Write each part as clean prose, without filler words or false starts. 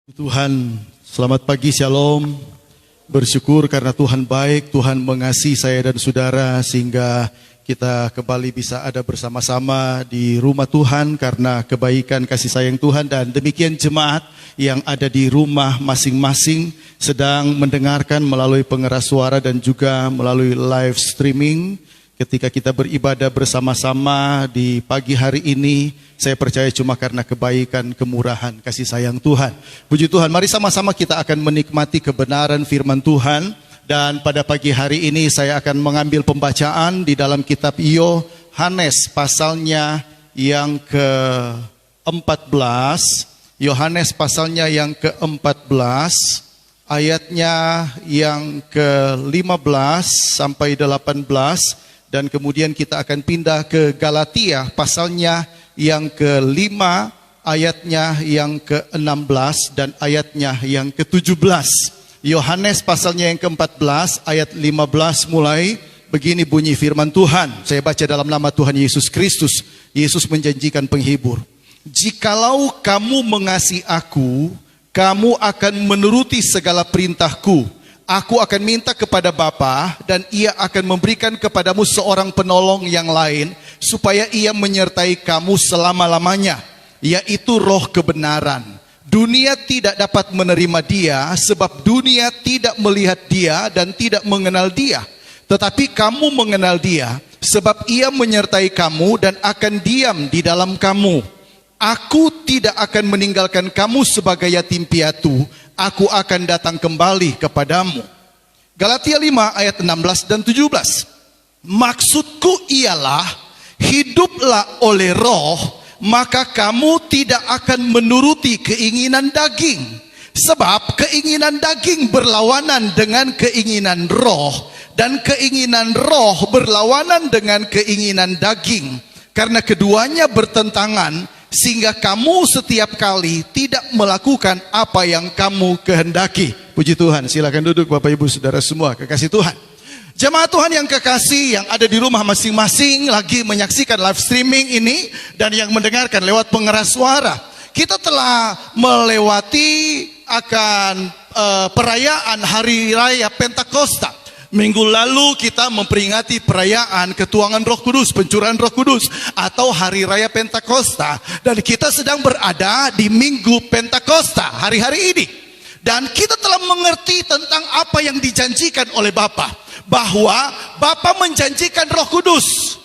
Tuhan, selamat pagi, shalom. Bersyukur karena Tuhan baik, Tuhan mengasihi saya dan saudara sehingga kita kembali bisa ada bersama-sama di rumah Tuhan karena kebaikan kasih sayang Tuhan. Dan demikian jemaat yang ada di rumah masing-masing sedang mendengarkan melalui pengeras suara dan juga melalui live streaming. Ketika kita beribadah bersama-sama di pagi hari ini, saya percaya cuma karena kebaikan, kemurahan, kasih sayang Tuhan. Puji Tuhan, mari sama-sama kita akan menikmati kebenaran firman Tuhan. Dan pada pagi hari ini saya akan mengambil pembacaan di dalam kitab Yohanes pasalnya yang ke-14. Yohanes pasalnya yang ke-14, ayatnya yang ke-15 sampai 18. Dan kemudian kita akan pindah ke Galatia pasalnya yang ke-5, ayatnya yang ke-16 dan ayatnya yang ke-17. Yohanes pasalnya yang ke-14 ayat 15 mulai, begini bunyi firman Tuhan. Saya baca dalam nama Tuhan Yesus Kristus. Yesus menjanjikan penghibur. Jikalau kamu mengasihi aku, kamu akan menuruti segala perintahku. Aku akan minta kepada Bapa dan ia akan memberikan kepadamu seorang penolong yang lain supaya ia menyertai kamu selama-lamanya, yaitu Roh kebenaran. Dunia tidak dapat menerima dia sebab dunia tidak melihat dia dan tidak mengenal dia. Tetapi kamu mengenal dia sebab ia menyertai kamu dan akan diam di dalam kamu. Aku tidak akan meninggalkan kamu sebagai yatim piatu. Aku akan datang kembali kepadamu. Galatia 5 ayat 16 dan 17. Maksudku ialah, hiduplah oleh roh, maka kamu tidak akan menuruti keinginan daging. Sebab keinginan daging berlawanan dengan keinginan roh, dan keinginan roh berlawanan dengan keinginan daging. Karena keduanya bertentangan, sehingga kamu setiap kali tidak melakukan apa yang kamu kehendaki. Puji Tuhan, silakan duduk Bapak Ibu Saudara semua, kekasih Tuhan. Jemaat Tuhan yang kekasih yang ada di rumah masing-masing lagi menyaksikan live streaming ini dan yang mendengarkan lewat pengeras suara. Kita telah melewati akan perayaan Hari Raya Pentakosta. Minggu lalu kita memperingati perayaan ketuangan Roh Kudus, pencurahan Roh Kudus atau Hari Raya Pentakosta. Dan kita sedang berada di Minggu Pentakosta hari-hari ini. Dan kita telah mengerti tentang apa yang dijanjikan oleh Bapa, bahwa Bapa menjanjikan Roh Kudus.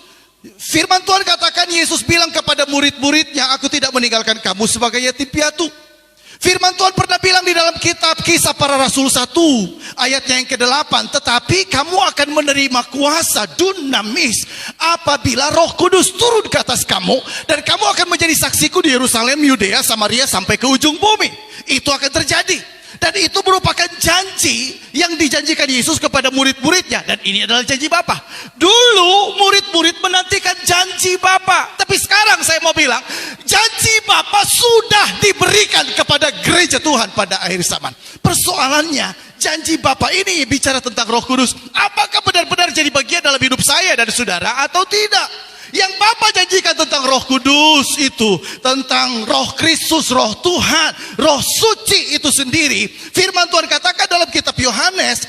Firman Tuhan katakan, Yesus bilang kepada murid-muridnya, aku tidak meninggalkan kamu sebagai yatim piatu. Firman Tuhan pernah bilang di dalam kitab Kisah Para Rasul 1 ayatnya yang ke-8, tetapi kamu akan menerima kuasa dunamis apabila Roh Kudus turun ke atas kamu, dan kamu akan menjadi saksiku di Yerusalem, Yudea, Samaria sampai ke ujung bumi. Itu akan terjadi. Dan itu merupakan janji yang dijanjikan Yesus kepada murid-muridnya. Dan ini adalah janji Bapa. Dulu murid-murid menantikan janji Bapa. Tapi sekarang saya mau bilang, janji Bapa sudah diberikan kepada gereja Tuhan pada akhir zaman. Persoalannya, janji Bapa ini bicara tentang Roh Kudus. Apakah benar-benar jadi bagian dalam hidup saya dan saudara atau tidak? Yang Bapa janjikan tentang Roh Kudus itu, tentang Roh Kristus, Roh Tuhan, Roh Suci itu sendiri. Firman Tuhan katakan dalam kitab Yohanes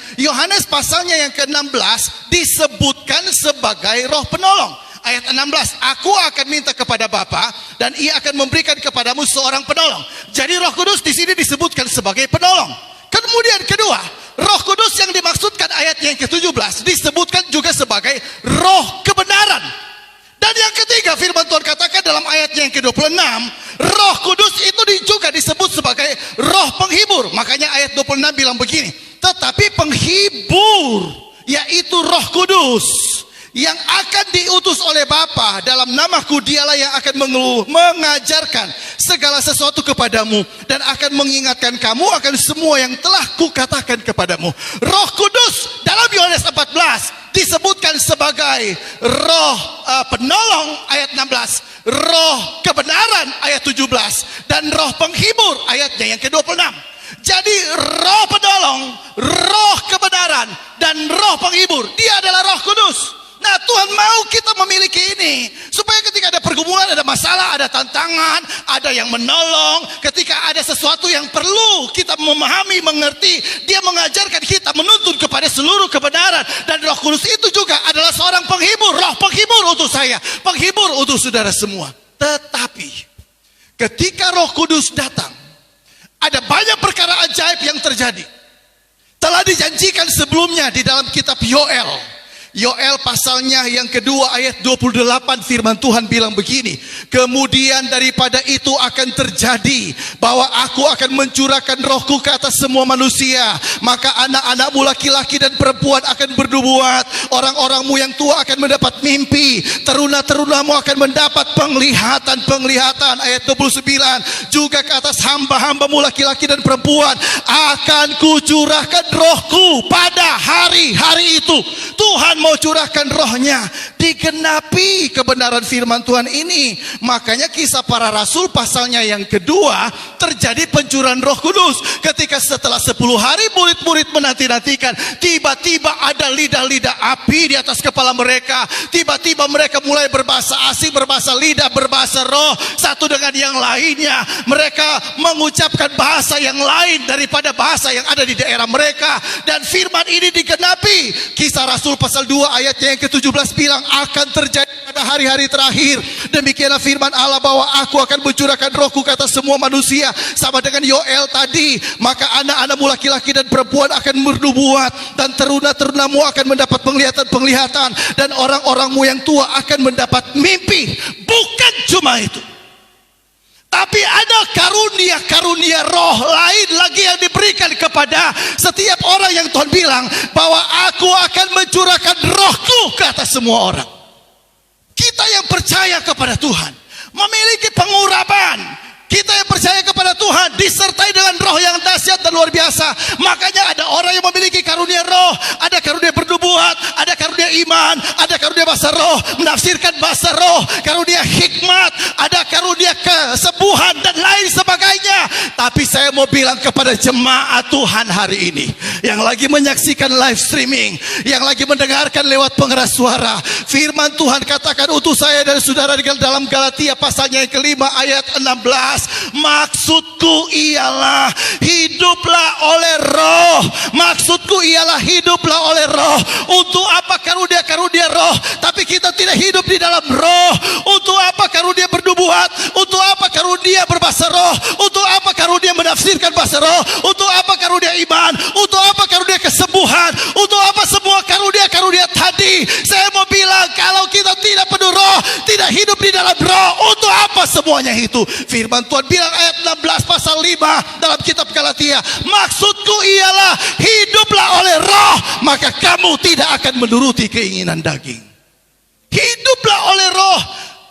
pasalnya yang ke-16 disebutkan sebagai Roh Penolong. Ayat 16, aku akan minta kepada Bapa dan ia akan memberikan kepadamu seorang penolong. Jadi Roh Kudus di sini disebutkan sebagai penolong. Kemudian kedua, Roh Kudus yang dimaksudkan ayat yang ke-17 disebutkan juga sebagai Roh kebenaran. Dan yang ketiga, firman Tuhan katakan dalam ayat yang ke-26, Roh Kudus itu juga disebut sebagai Roh penghibur. Makanya ayat 26 bilang begini, tetapi penghibur, yaitu Roh Kudus, yang akan diutus oleh Bapa dalam namaku, dialah yang akan mengajarkan segala sesuatu kepadamu dan akan mengingatkan kamu akan semua yang telah kukatakan kepadamu. Roh Kudus dalam Yohanes 14 disebutkan sebagai Roh penolong ayat 16, Roh kebenaran ayat 17, dan Roh penghibur ayatnya yang ke-26. Jadi Roh penolong, Roh kebenaran, dan Roh penghibur, dia adalah Roh Kudus. Nah, Tuhan mau kita memiliki ini, supaya ketika ada pergumulan, ada masalah, ada tantangan, ada yang menolong, ketika ada sesuatu yang perlu kita memahami, mengerti, Dia mengajarkan kita, menuntun kepada seluruh kebenaran. Dan Roh Kudus itu juga adalah seorang penghibur, roh penghibur untuk saya, penghibur untuk saudara semua. Tetapi ketika Roh Kudus datang, ada banyak perkara ajaib yang terjadi. Telah dijanjikan sebelumnya di dalam kitab Yoel. Yoel pasalnya yang kedua ayat 28, firman Tuhan bilang begini, kemudian daripada itu akan terjadi bahwa aku akan mencurahkan rohku ke atas semua manusia, maka anak-anakmu laki-laki dan perempuan akan bernubuat, orang-orangmu yang tua akan mendapat mimpi, teruna-terunamu akan mendapat penglihatan. Ayat 29, juga ke atas hamba-hambamu laki-laki dan perempuan akan kucurahkan rohku pada hari-hari itu. Tuhan mau curahkan rohnya, digenapi kebenaran firman Tuhan ini. Makanya Kisah Para Rasul pasalnya yang kedua terjadi pencurahan Roh Kudus. Ketika setelah 10 hari murid-murid menanti-nantikan, tiba-tiba ada lidah-lidah api di atas kepala mereka. Tiba-tiba mereka mulai berbahasa asing, berbahasa lidah, berbahasa roh satu dengan yang lainnya. Mereka mengucapkan bahasa yang lain daripada bahasa yang ada di daerah mereka. Dan firman ini digenapi. Kisah Rasul pasal 2 ayatnya yang ke-17 bilang, akan terjadi pada hari-hari terakhir, demikianlah firman Allah, bahwa aku akan mencurahkan rohku ke atas semua manusia. Sama dengan Yoel tadi, maka anak-anakmu laki-laki dan perempuan akan bernubuat, dan teruna-terunamu akan mendapat penglihatan, dan orang-orangmu yang tua akan mendapat mimpi. Bukan cuma itu, tapi ada karunia-karunia roh lain lagi yang diberikan kepada setiap orang yang Tuhan bilang bahwa aku akan mencurahkan rohku ke atas semua orang. Kita yang percaya kepada Tuhan memiliki pengurapan. Kita yang percaya kepada Tuhan disertai dengan roh yang dahsyat dan luar biasa. Makanya ada orang yang memiliki karunia roh, ada karunia bernubuat, ada karunia iman, ada karunia bahasa roh, menafsirkan bahasa roh, karunia hikmat, ada karunia kesembuhan dan lain sebagainya. Tapi saya mau bilang kepada jemaat Tuhan hari ini yang lagi menyaksikan live streaming, yang lagi mendengarkan lewat pengeras suara, firman Tuhan katakan untuk saya dan saudara dalam Galatia pasalnya yang kelima ayat 16, maksudku ialah hiduplah oleh roh. Maksudku ialah hiduplah oleh roh. Untuk apa karunia-karunia roh, tapi kita tidak hidup di dalam roh? Untuk apa karunia bernubuat? Untuk apa karunia berbahasa roh? Untuk apa karunia menafsirkan bahasa roh? Untuk apa karunia iman? Untuk apa karunia kesembuhan? Untuk apa semua karunia-karunia tadi? Saya mau bilang, kalau kita tidak penuh roh, tidak hidup di dalam roh, untuk apa semuanya itu? Firman Tuhan bilang ayat 16 pasal 5 dalam kitab Galatia, maksudku ialah hiduplah oleh roh, maka kamu tidak akan menuruti keinginan daging. Hiduplah oleh roh.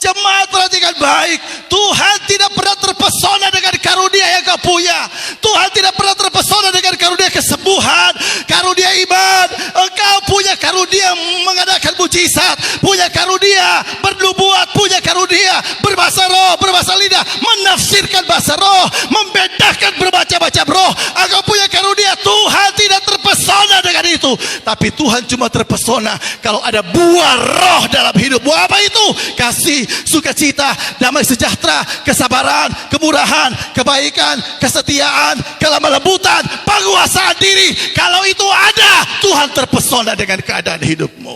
Jemaat perhatikan baik, Tuhan tidak pernah terpesona dengan karunia yang kau punya. Tuhan tidak pernah terpesona dengan karunia kesembuhan, karunia iman. Engkau punya karunia mengadakan mujizat, punya karunia bernubuat, punya karunia berbahasa roh, berbahasa lidah, menafsirkan bahasa roh, membedakan berbaca-baca roh. Engkau punya karunia. Tuhan tidak terpesona dengan itu, tapi Tuhan cuma terpesona kalau ada buah roh dalam hidup. Buah apa itu? Kasih, sukacita, damai sejahtera, kesabaran, kemurahan, kebaikan, kesetiaan, kelemah lembutan, penguasaan diri. Kalau itu ada, Tuhan terpesona dengan keadaan hidupmu.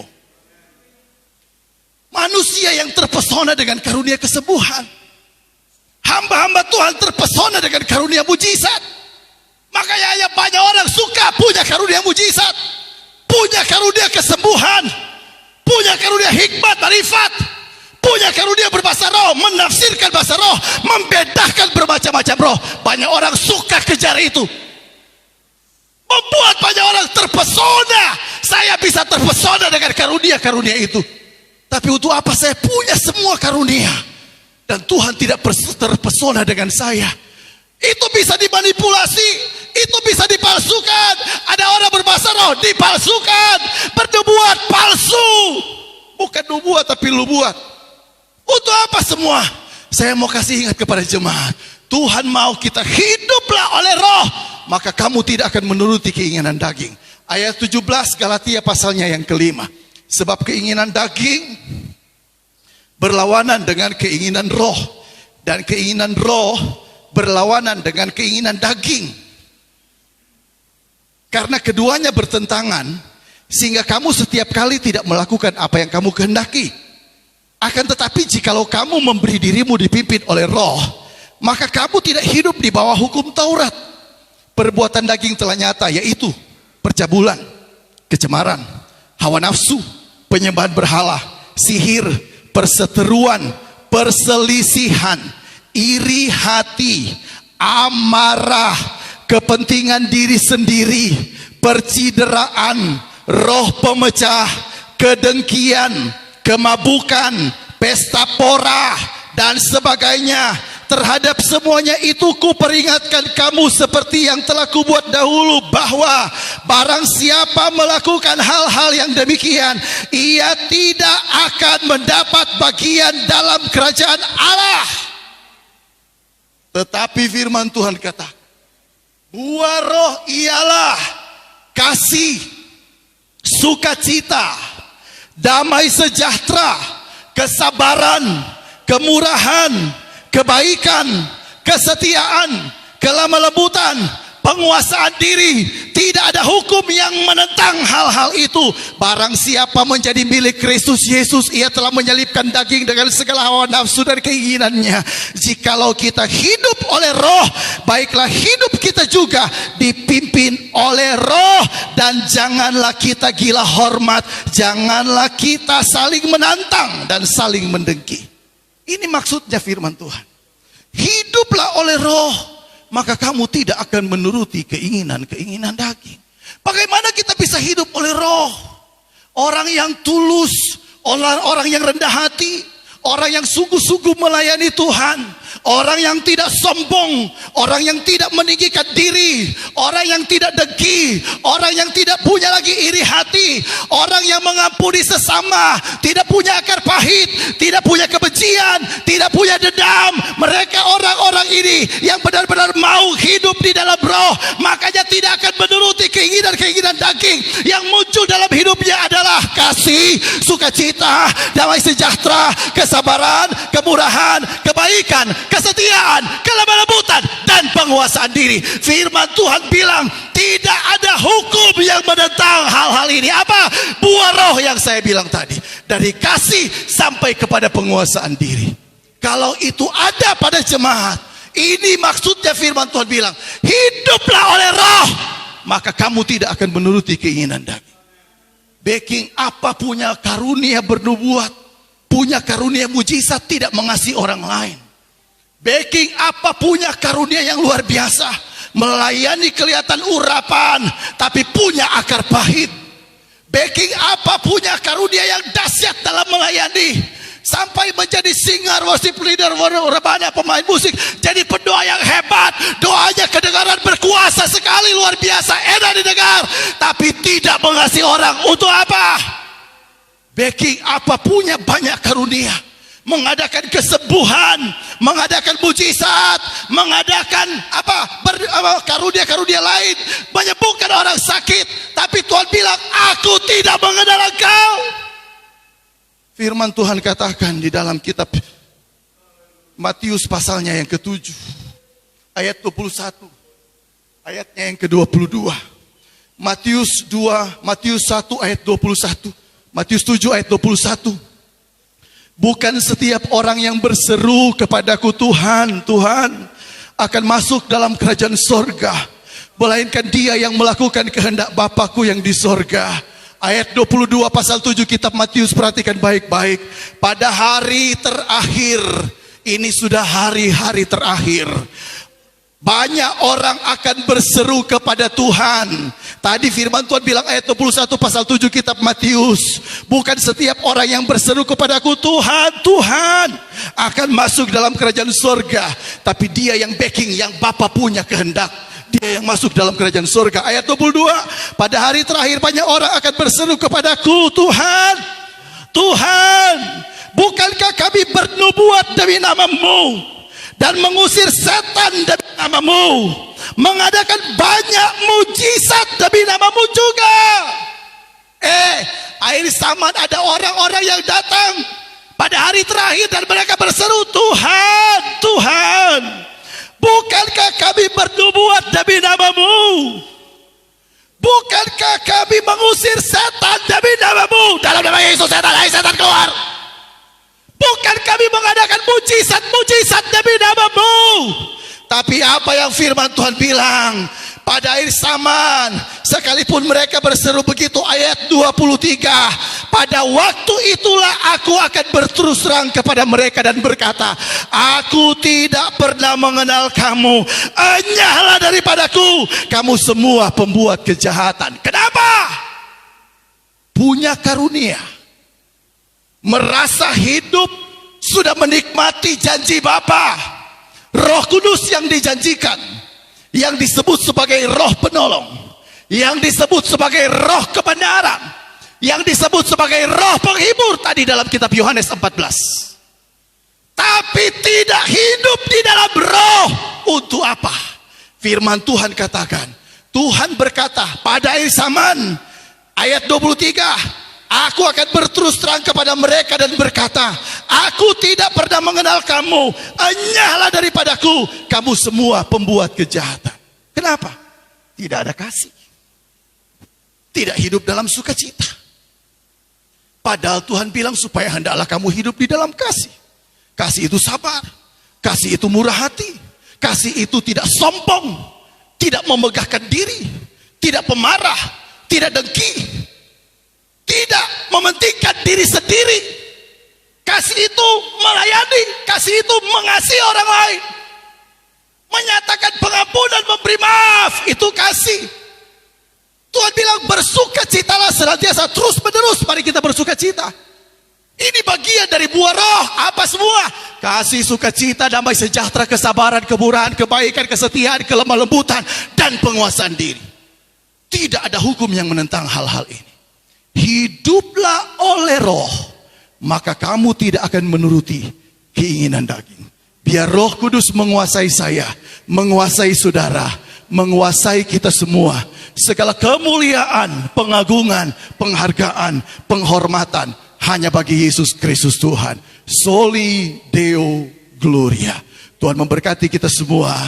Manusia yang terpesona dengan karunia kesembuhan, hamba-hamba Tuhan terpesona dengan karunia mujizat. Makanya banyak orang suka punya karunia mujizat, punya karunia kesembuhan, punya karunia hikmat, marifat, punya karunia berbahasa roh, menafsirkan bahasa roh, membedakan bermacam-macam roh. Banyak orang suka kejar itu, membuat banyak orang terpesona. Saya bisa terpesona dengan karunia-karunia itu, tapi untuk apa saya punya semua karunia dan Tuhan tidak terpesona dengan saya? Itu bisa dimanipulasi, itu bisa dipalsukan. Ada orang berbahasa roh dipalsukan, bernubuat palsu, bukan nubuat tapi lubuat. Untuk apa semua? Saya mau kasih ingat kepada jemaat, Tuhan mau kita hiduplah oleh roh, maka kamu tidak akan menuruti keinginan daging. Ayat 17 Galatia pasalnya yang kelima. Sebab keinginan daging berlawanan dengan keinginan roh, dan keinginan roh berlawanan dengan keinginan daging. Karena keduanya bertentangan, sehingga kamu setiap kali tidak melakukan apa yang kamu kehendaki. Akan tetapi jikalau kamu memberi dirimu dipimpin oleh roh, maka kamu tidak hidup di bawah hukum Taurat. Perbuatan daging telah nyata, yaitu percabulan, kecemaran, hawa nafsu, penyembahan berhala, sihir, perseteruan, perselisihan, iri hati, amarah, kepentingan diri sendiri, percideraan, roh pemecah, kedengkian, kemabukan, pesta pora, dan sebagainya. Terhadap semuanya itu kuperingatkan kamu seperti yang telah kubuat dahulu, bahwa barang siapa melakukan hal-hal yang demikian, ia tidak akan mendapat bagian dalam kerajaan Allah. Tetapi firman Tuhan kata, buah roh ialah kasih, sukacita, damai sejahtera, kesabaran, kemurahan, kebaikan, kesetiaan, kelemah lembutan, penguasaan diri. Tidak ada hukum yang menentang hal-hal itu. Barang siapa menjadi milik Kristus Yesus, ia telah menyelipkan daging dengan segala hawa nafsu dan keinginannya. Jikalau kita hidup oleh roh, baiklah hidup kita juga dipimpin oleh roh. Dan janganlah kita gila hormat, janganlah kita saling menantang dan saling mendengki. Ini maksudnya firman Tuhan. Hiduplah oleh roh, maka kamu tidak akan menuruti keinginan-keinginan daging. Bagaimana kita bisa hidup oleh roh? Orang yang tulus, orang yang rendah hati, orang yang sungguh-sungguh melayani Tuhan, orang yang tidak sombong, orang yang tidak meninggikan diri, orang yang tidak dengki, orang yang tidak punya lagi iri hati, orang yang mengampuni sesama, tidak punya akar pahit, tidak punya kebencian, tidak punya dendam. Mereka orang-orang ini yang benar-benar mau hidup di dalam roh, makanya tidak akan menuruti keinginan-keinginan daging. Yang muncul dalam hidupnya adalah kasih, sukacita, damai sejahtera, kesabaran, kemurahan, kebaikan, kesetiaan, kelemah lembutan, dan penguasaan diri. Firman Tuhan bilang tidak ada hukum yang menentang hal-hal ini. Apa? Buah roh yang saya bilang tadi, dari kasih sampai kepada penguasaan diri. Kalau itu ada pada jemaat, ini maksudnya firman Tuhan bilang, hiduplah oleh roh, maka kamu tidak akan menuruti keinginan daging. Backing apa punya karunia bernubuat, punya karunia mujizat, tidak mengasihi orang lain. Backing apa punya karunia yang luar biasa, melayani kelihatan urapan, tapi punya akar pahit. Backing apa punya karunia yang dahsyat dalam melayani, sampai menjadi singer, worship leader, rebana, pemain musik, jadi pendoa yang hebat, doanya kedengaran berkuasa sekali, luar biasa, enak didengar, tapi tidak mengasihi orang. Untuk apa? Backing apa punya banyak karunia, mengadakan kesembuhan, mengadakan mujizat, mengadakan karunia-karunia lain, menyembuhkan orang sakit, tapi Tuhan bilang, aku tidak mengenal engkau. Firman Tuhan katakan di dalam kitab Matius pasalnya yang ke-7 ayat 21, ayatnya yang ke-22. Matius 1 ayat 21, Matius 7 ayat 21. Bukan setiap orang yang berseru kepadaku Tuhan, Tuhan, akan masuk dalam kerajaan sorga, melainkan dia yang melakukan kehendak Bapakku yang di sorga. Ayat 22 pasal 7 kitab Matius, perhatikan baik-baik. Pada hari terakhir, ini sudah hari-hari terakhir, banyak orang akan berseru kepada Tuhan. Tadi firman Tuhan bilang ayat 21 pasal 7 kitab Matius, bukan setiap orang yang berseru kepadaku Tuhan, Tuhan, akan masuk dalam kerajaan surga, tapi dia yang backing, yang Bapa punya kehendak, dia yang masuk dalam kerajaan surga. Ayat 22, pada hari terakhir banyak orang akan berseru kepadaku, Tuhan, Tuhan, bukankah kami bernubuat demi nama-Mu dan mengusir setan demi nama-Mu, mengadakan banyak mujizat demi nama-Mu juga? akhir zaman ada orang-orang yang datang pada hari terakhir dan mereka berseru, Tuhan, Tuhan, bukankah kami bernubuat demi nama-Mu? Bukankah kami mengusir setan demi nama-Mu? Dalam nama Yesus setan, hai setan keluar. Bukan kami mengadakan mujizat-mujizat demi nama-Mu. Tapi apa yang firman Tuhan bilang, pada akhir zaman, sekalipun mereka berseru begitu, ayat 23, pada waktu itulah aku akan berterus terang kepada mereka dan berkata, aku tidak pernah mengenal kamu, enyahlah daripadaku, kamu semua pembuat kejahatan. Kenapa? Punya karunia, merasa hidup, sudah menikmati janji Bapa, Roh Kudus yang dijanjikan, yang disebut sebagai roh penolong, yang disebut sebagai roh kebenaran, yang disebut sebagai roh penghibur tadi dalam kitab Yohanes 14. Tapi tidak hidup di dalam roh. Untuk apa? Firman Tuhan katakan, Tuhan berkata pada akhir zaman, ayat 23, aku akan berterus terang kepada mereka dan berkata, aku tidak pernah mengenal kamu, enyahlah daripadaku, kamu semua pembuat kejahatan. Kenapa? Tidak ada kasih, tidak hidup dalam sukacita. Padahal Tuhan bilang supaya hendaklah kamu hidup di dalam kasih. Kasih itu sabar, kasih itu murah hati, kasih itu tidak sombong, tidak memegahkan diri, tidak pemarah, tidak dengki, tidak mementingkan diri sendiri. Kasih itu melayani, kasih itu mengasihi orang lain, menyatakan pengampunan, memberi maaf, itu kasih. Tuhan bilang bersukacitalah senantiasa, terus menerus mari kita bersukacita. Ini bagian dari buah roh. Apa semua? Kasih, sukacita, damai sejahtera, kesabaran, kemurahan, kebaikan, kesetiaan, kelemah lembutan, dan penguasaan diri. Tidak ada hukum yang menentang hal-hal ini. Hiduplah oleh roh, maka kamu tidak akan menuruti keinginan daging. Biar Roh Kudus menguasai saya, menguasai saudara, menguasai kita semua. Segala kemuliaan, pengagungan, penghargaan, penghormatan hanya bagi Yesus Kristus Tuhan. Soli Deo Gloria. Tuhan memberkati kita semua.